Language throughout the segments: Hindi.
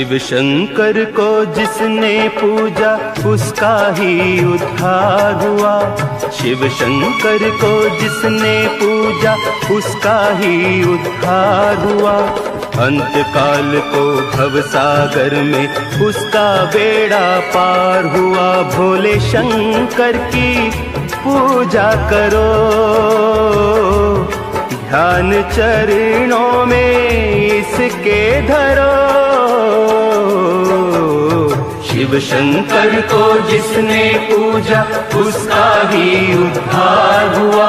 शिव शंकर को जिसने पूजा उसका ही उद्धार हुआ। शिव शंकर को जिसने पूजा उसका ही उद्धार हुआ। अंत काल को भव सागर में उसका बेड़ा पार हुआ। भोले शंकर की पूजा करो, ध्यान चरणों में इसके धरो। शिव शंकर को जिसने पूजा उसका ही उद्धार हुआ।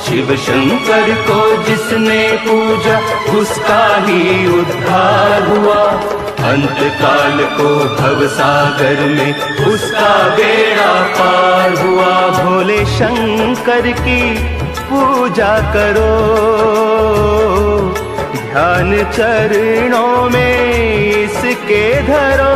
शिव शंकर को जिसने पूजा उसका ही उद्धार हुआ। अंत काल को भव सागर में उसका बेड़ा पार हुआ। भोले शंकर की पूजा करो, ध्यान चरणों में इसके धरो।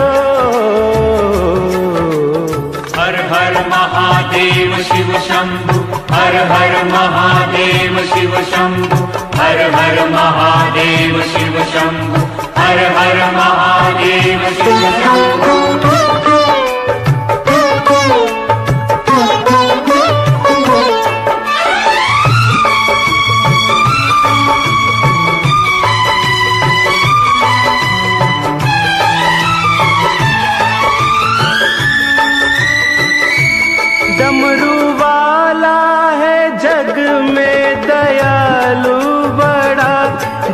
हर हर महादेव शिव शंभु, हर हर महादेव शिव शंभु, हर हर महादेव शिव शंभु, हर हर महादेव शिव शंभु। डमरू वाला है जग में दयालु बड़ा,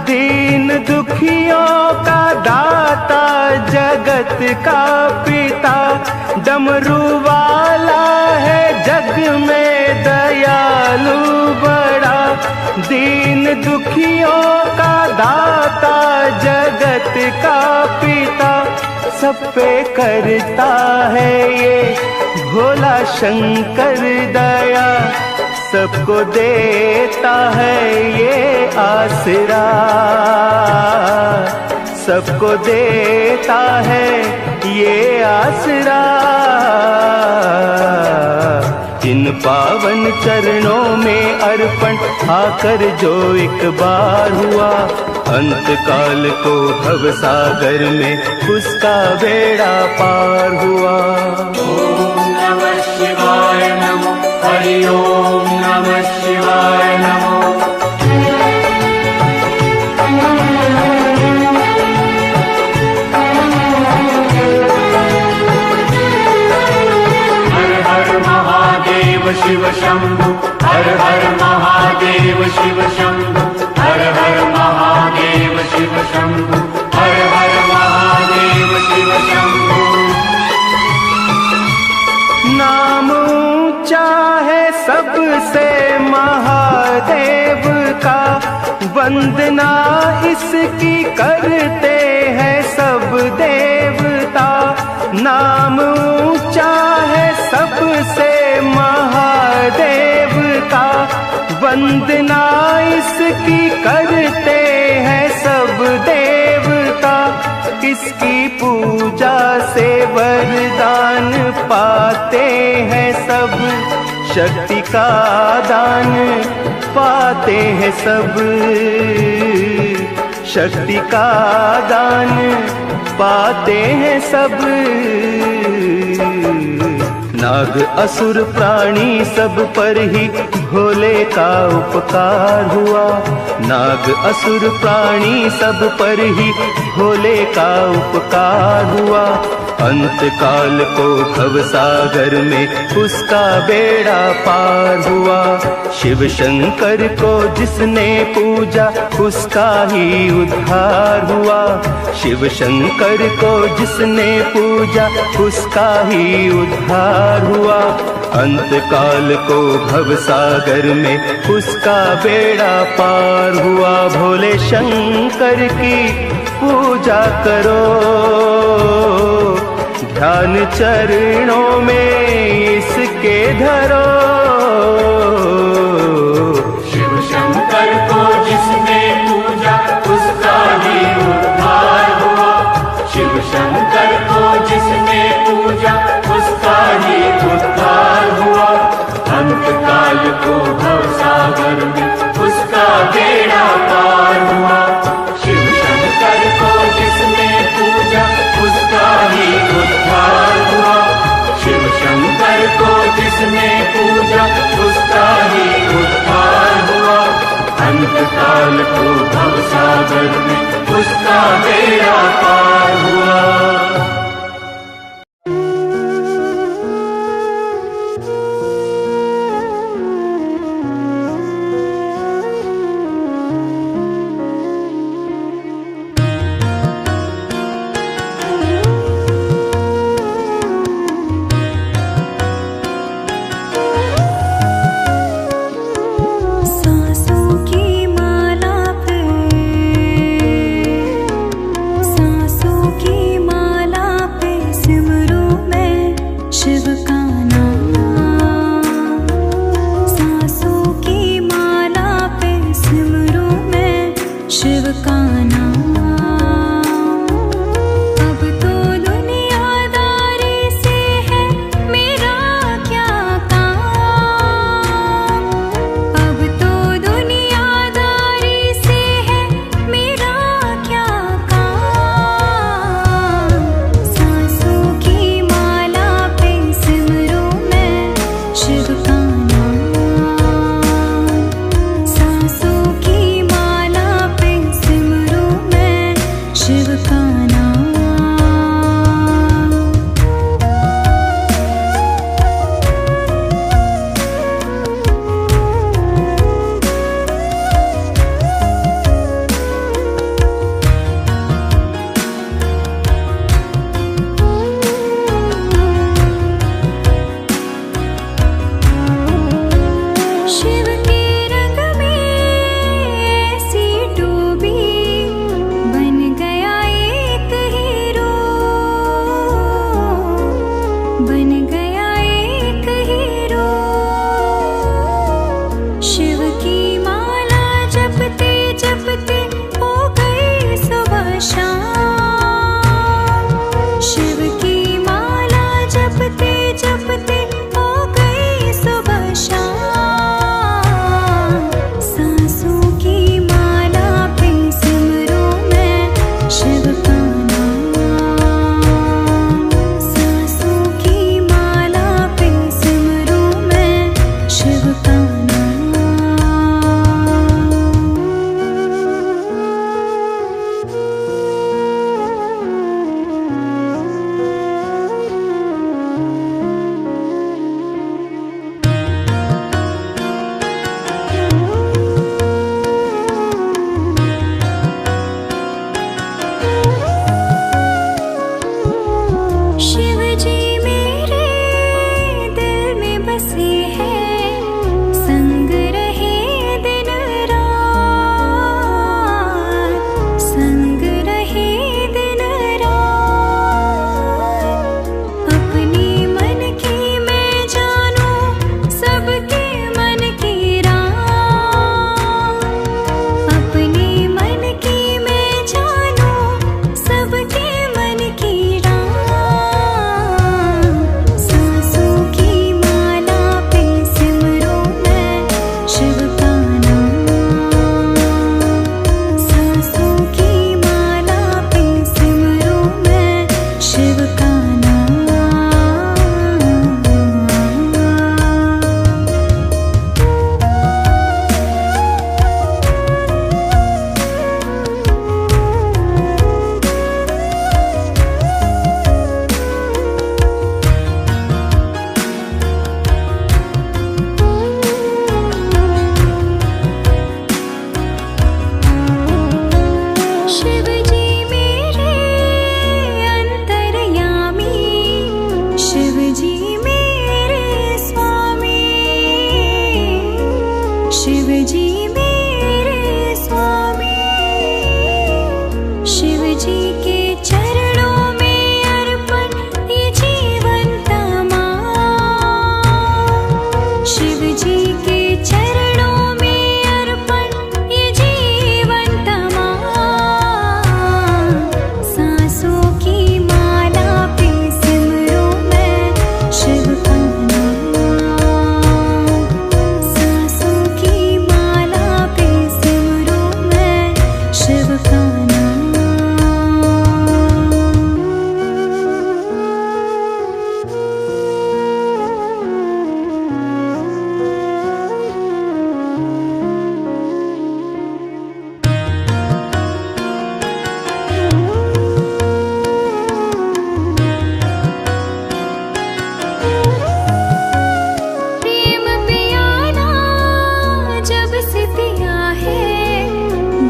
दीन दुखियों का दाता जगत का पिता। डमरू वाला है जग में दयालु बड़ा, दीन दुखियों का दाता जगत का पिता। सब पे करता है ये भोला शंकर दया, सबको देता है ये आसरा, सबको देता है ये आसरा। इन पावन चरणों में अर्पण आकर जो एक बार हुआ। अंत काल को भव सागर में उसका बेड़ा पार हुआ। ओम नमः शिवाय नमो, हरि ओम नमः शिवाय नमो। हर हर महादेव शिव शंभु, हर हर महादेव शिव शंभु, हर हर महादेव शिव शंभु, हर हर महादेव शिव शंभु। नाम ऊंचा है सबसे महादेव का, वंदना इसकी करते हैं सब देवता। नाम ऊंचा है सबसे महादेव का, वंदना इसकी करते हैं सब देवता। इसकी पूजा से वरदान पाते हैं सब, शक्ति का दान पाते हैं सब, शक्ति का दान पाते हैं सब। नाग असुर प्राणी सब पर ही भोले का उपकार हुआ। नाग असुर प्राणी सब पर ही भोले का उपकार हुआ। अंत काल को भव सागर में उसका बेड़ा पार हुआ। शिव शंकर को जिसने पूजा उसका ही उद्धार हुआ। शिव शंकर को जिसने पूजा उसका ही उद्धार हुआ। अंत काल को भव सागर में उसका बेड़ा पार हुआ। भोले शंकर की पूजा करो, ध्यान चरणों में इसके धरो। शिव शंकर को जिसने पूजा उसका ही उद्धार हुआ। शिव शंकर को जिसने पूजा उसका ही उद्धार हुआ। अंत काल को भव सागर में उसका बेड़ा पार हुआ। शिव शंकर को जिसने पूजा बेड़ा पार हुआ।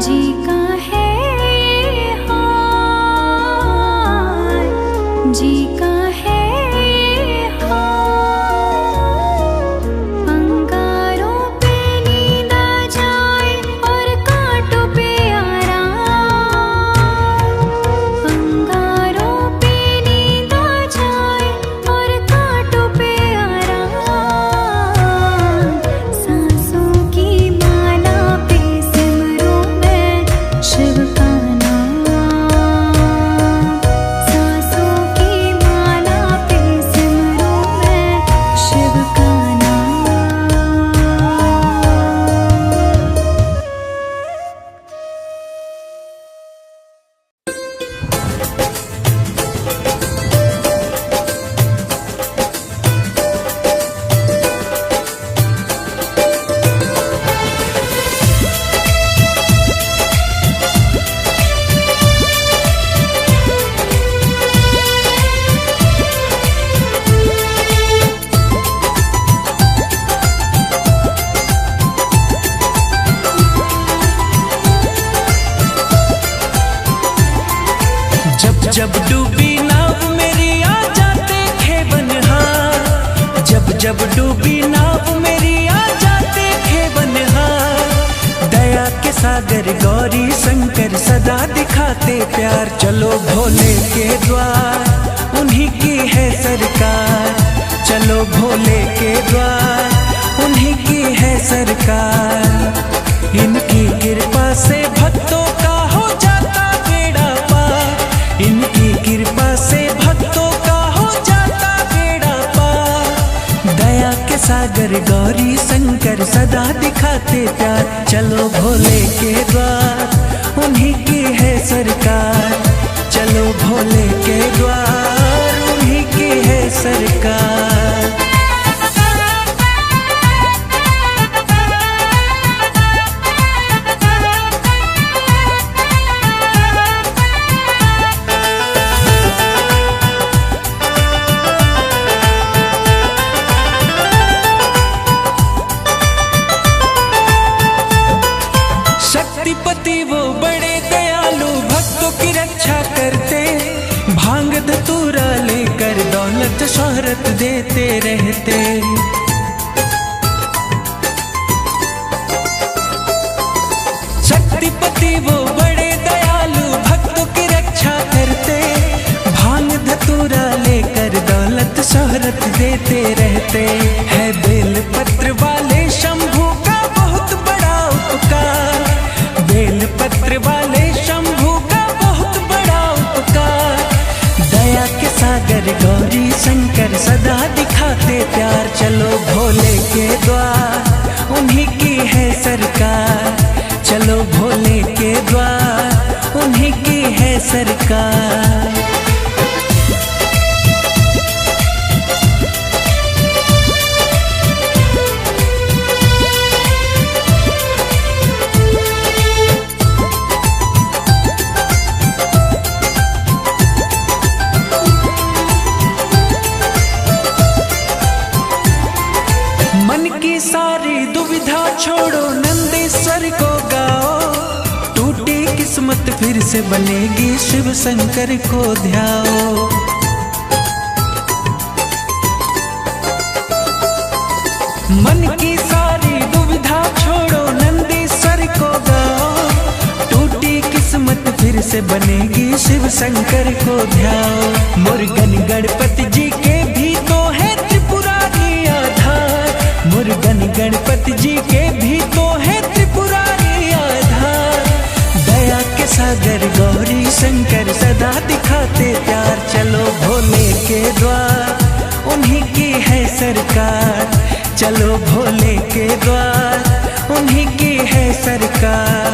जी का है ये हाल, जी का है ये हाल। अंगारों पे नींद आ जाए और कांटों पे आराम। अंगारों पे नींद आ जाए और कांटों पे आराम। सांसों की माला पे सिमरूं मैं शिव का नाम। सांसों की माला पे सिमरूं मैं शिव का नाम। जब जब डूबी नाव मेरी आ जाते थे बनहार। जब जब डूबी नाव मेरी आ जाते थे बनहार। दया के सागर गौरी शंकर सदा दिखाते प्यार। चलो भोले के द्वार उन्हीं की है सरकार। चलो भोले के द्वार उन्हीं की है सरकार। इनकी कृपा से भक्तों का हो जाता बेड़ा पार। इनकी कृपा से भक्तों का हो जाता बेड़ा पार। दया के सागर गौरी शंकर सदा दिखाते प्यार। चलो भोले के द्वार उन्हीं की है सरकार। चलो भोले के द्वार उन्हीं की है सरकार। शक्तिपति वो बड़े दयालु भक्तों की रक्षा करते। भांग धतूरा लेकर दौलत शोहरत देते रहते। शक्तिपति वो बड़े दयालु भक्तों की रक्षा करते। भांग धतूरा लेकर दौलत शोहरत देते रहते। है बेल पत्र वाले शंभू का बहुत बड़ा उपकार। बेल पत्र वाले शंभू का बहुत बड़ा उपकार। दया के सागर गौरी शंकर सदा दिखाते प्यार। चलो भोले के द्वार उन्हीं की है सरकार। चलो भोले के द्वार उन्हीं की है सरकार। मन की सारी दुविधा छोड़ो नंदेश्वर को गाओ। टूटी किस्मत फिर से बनेगी शिव शंकर को ध्याओ। मन की सारी दुविधा छोड़ो नंदेश्वर को गाओ। टूटी किस्मत फिर से बनेगी शिव शंकर को ध्याओ। मुरुगन गणपति जी के भी तो है त्रिपुरारी आधार। मुरुगन गणपति जी के भी तो है त्रिपुरारी आधार। दया के सागर गौरी शंकर सदा दिखाते प्यार। चलो भोले के द्वार उन्हीं की है सरकार। चलो भोले के द्वार उन्हीं की है सरकार।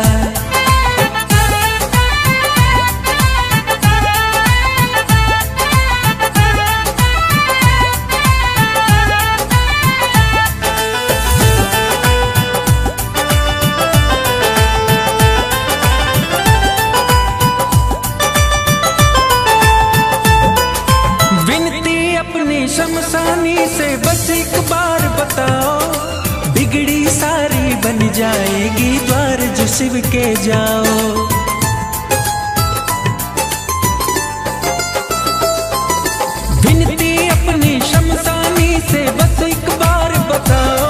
शमशानी से बस एक बार बताओ। बिगड़ी सारी बन जाएगी द्वार। शिव के जाओ। विनती अपनी शमशानी से बस एक बार बताओ,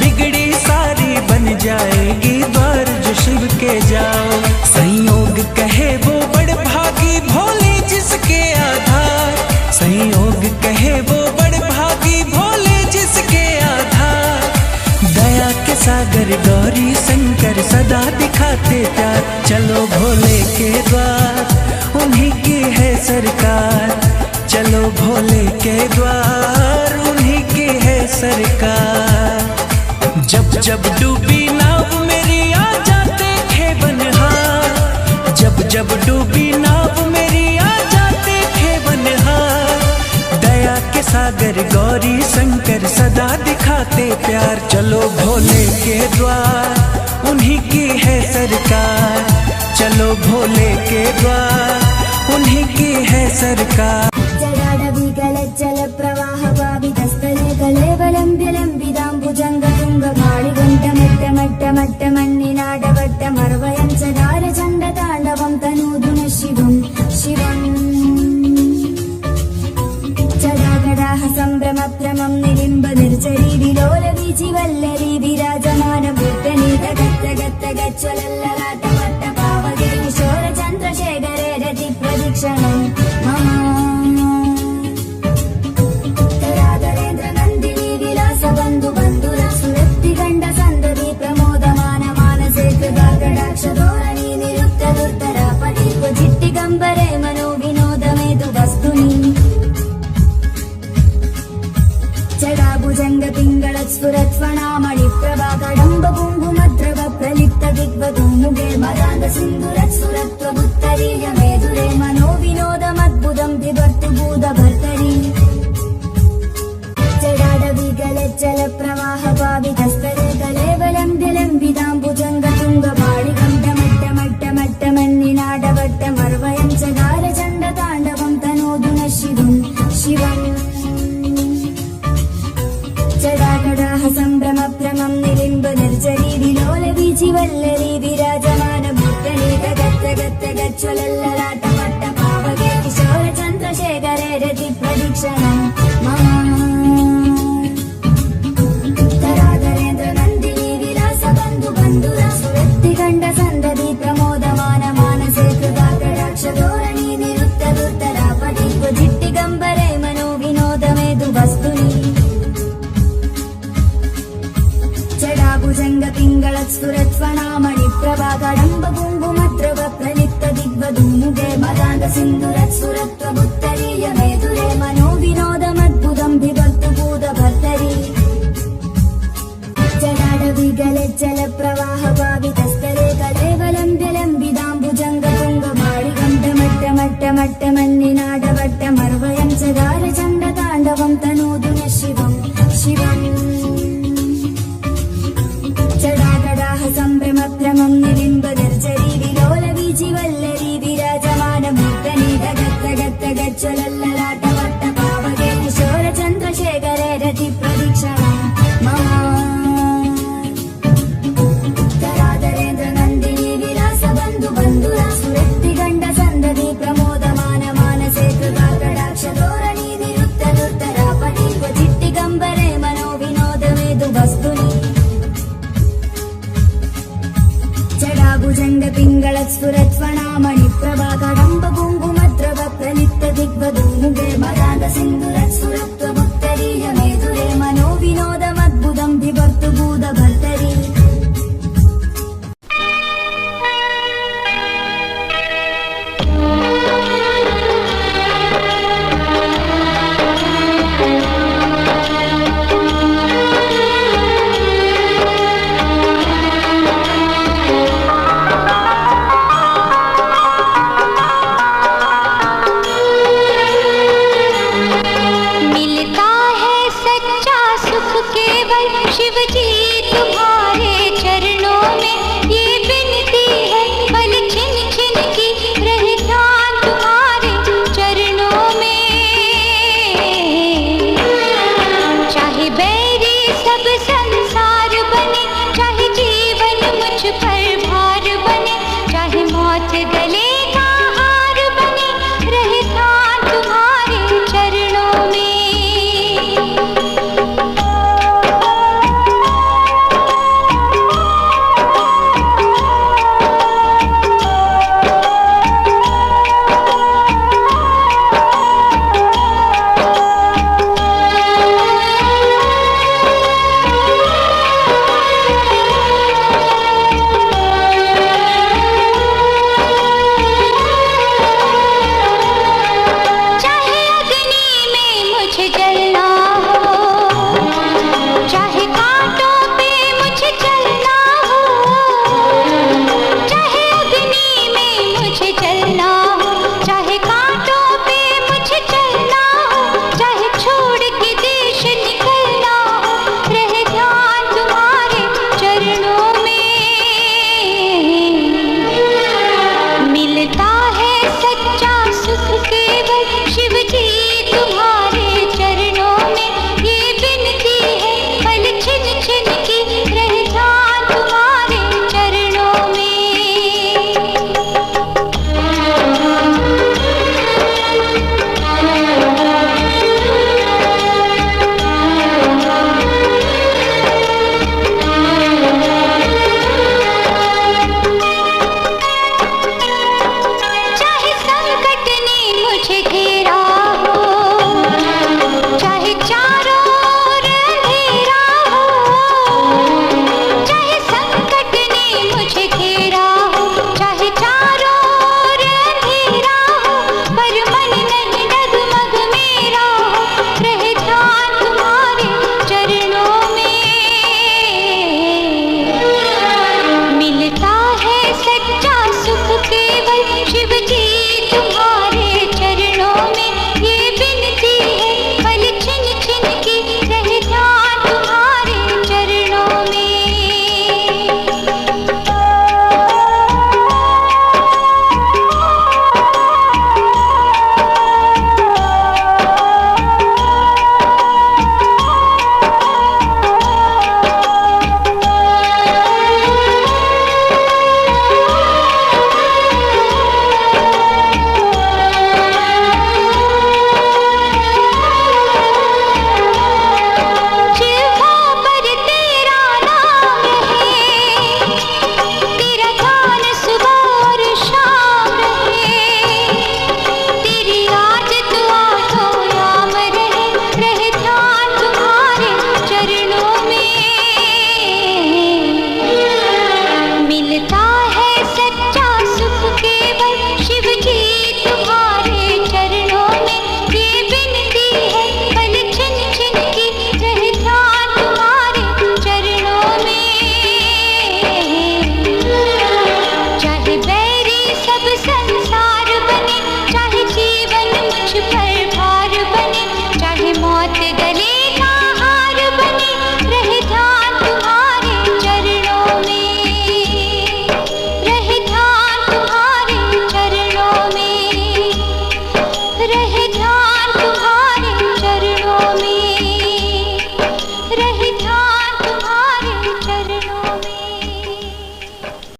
बिगड़ी सारी बन जाएगी द्वार जो शिव के जाओ। संयोग कहे वो बड़ भागी भोले जिसके आधार, संयोग कहे वो बड़ भागी भोले जिसके आधार। दया के सागर गौरी शंकर सदा दिखाते प्यार, चलो भोले के द्वार उन्हीं की है सरकार, चलो भोले के द्वार उन्हीं की है सरकार। जब जब डूबी नाव मेरी आ जाते थे बनहार, जब जब डूबी नाव मेरी आ जाते थे बनहार। दया के सागर गौरी शंकर सदा दिखाते प्यार, चलो भोले के द्वार उन्हीं की है सरकार, चलो भोले के द्वार उन्हीं की है सरकार। जल प्रवाह पावितस्थले कलेवलम्ब्यलम्बिदाम्बुजङ्गतुङ्गमाळिगण्टमट्टमट्टमट्टमन्निनाडवट्टमर्वयं चकारचण्डताण्डवं तनूदुन शिवं शिवम्। जडागडाः सम्भ्रमभ्रमं निलिम्ब निर्जरी विलोलवीचि वल्लरी विराजमानभूतनीतगत्तगत्तगच्छलल्ललाटमट्टपावगे किशोरचन्द्रशेखरे रति प्रदक्षिणं मम। बंधु बंधुर सुरत्तिगंड संदति प्रमोदमान मानसे कृपाकटाक्षधोरणी निरुक्त दुर्धरा पठित्व चिट्टिगंबरे मनो विनोदमेतु वस्तुनि। जडाभुजंग पिंगलत्स्फुरत्फणामणि प्रभा कडम्ब कुङ्कुमद्रव प्रलिप्त दिग्वधूमुगे मदान्त सिन्धुरत्सुरत्वमुत्तरीय मेधुरे मनो विनोदमद्भुतं बिभर्तु भूतभर्तरि। जल प्रवाह पावितस्थले कलेवलम्ब्यलम्बिदाम्बुजङ्गतुङ्गमाळिगण्टमट्टमट्टमट्टमन्निनाडवट्टमर्वयं चकारचण्डताण्डवं तनूदुन शिवं शिवम्। जडागडाः सम्भ्रमभ्रमं निलिम्ब निर्जरी विलोलवीचि वल्लरी विराजमानभूतनीतगत्तगत्तगच्छलल्ललाटमट्टपावगे किशोरचन्द्रशेखरे रति प्रदक्षिणं मम। सुरत्तिगण्ड सन्दति प्रमोदमान मानसे कृपाकटाक्षधोरणी निरुक्त दुर्धरा पठित्व चिट्टिगंबरे मनो विनोदमेतु वस्तुनि। जडाभुजंग पिंगलत्स्फुरत्फणामणि प्रभा कडम्ब कुङ्कुमद्रव प्रलिप्त दिग्वधूमुगे मदान्त सिन्धुरत्सुरत्वमुत्तरीय मेधुरे मनो विनोदमद्भुतं बिभर्तु भूतभर्तरि। जल प्रवाह पावितस्थले कलेवलम्ब्यलम्बिदाम्बुजङ्गतुङ्गमाळिगण्टमट्टमट्टमट्टमन्निनाडवट्टमर्वयं चकारचण्डताण्डवं तनूदुन शिवं शिवम्। जडागडाः सम्भ्रमभ्रमं निलिम्ब निर्जरी विलोलवीचि वल्लरी विराजमानभूतनीतगत्तगत्तगच्छलल्ललाटमट्टपावगे किशोरचन्द्रशेखरे रति प्रदक्षिणं मम। बंधुर सुरत्तिगंड संदति प्रमोदमान मानसे कृपाकटाक्षधोरणी निरुक्त दुर्धरा पठित्व चिट्टिगंबरे मनो विनोदमेतु वस्तुनि। जडाभुजंग पिंगलत्स्फुरत्फणामणि प्रभा कडम्ब कुङ्कुमद्रव प्रलिप्त दिग्वधूमुगे मदान्त सिन्धुरत्सुरत्वम्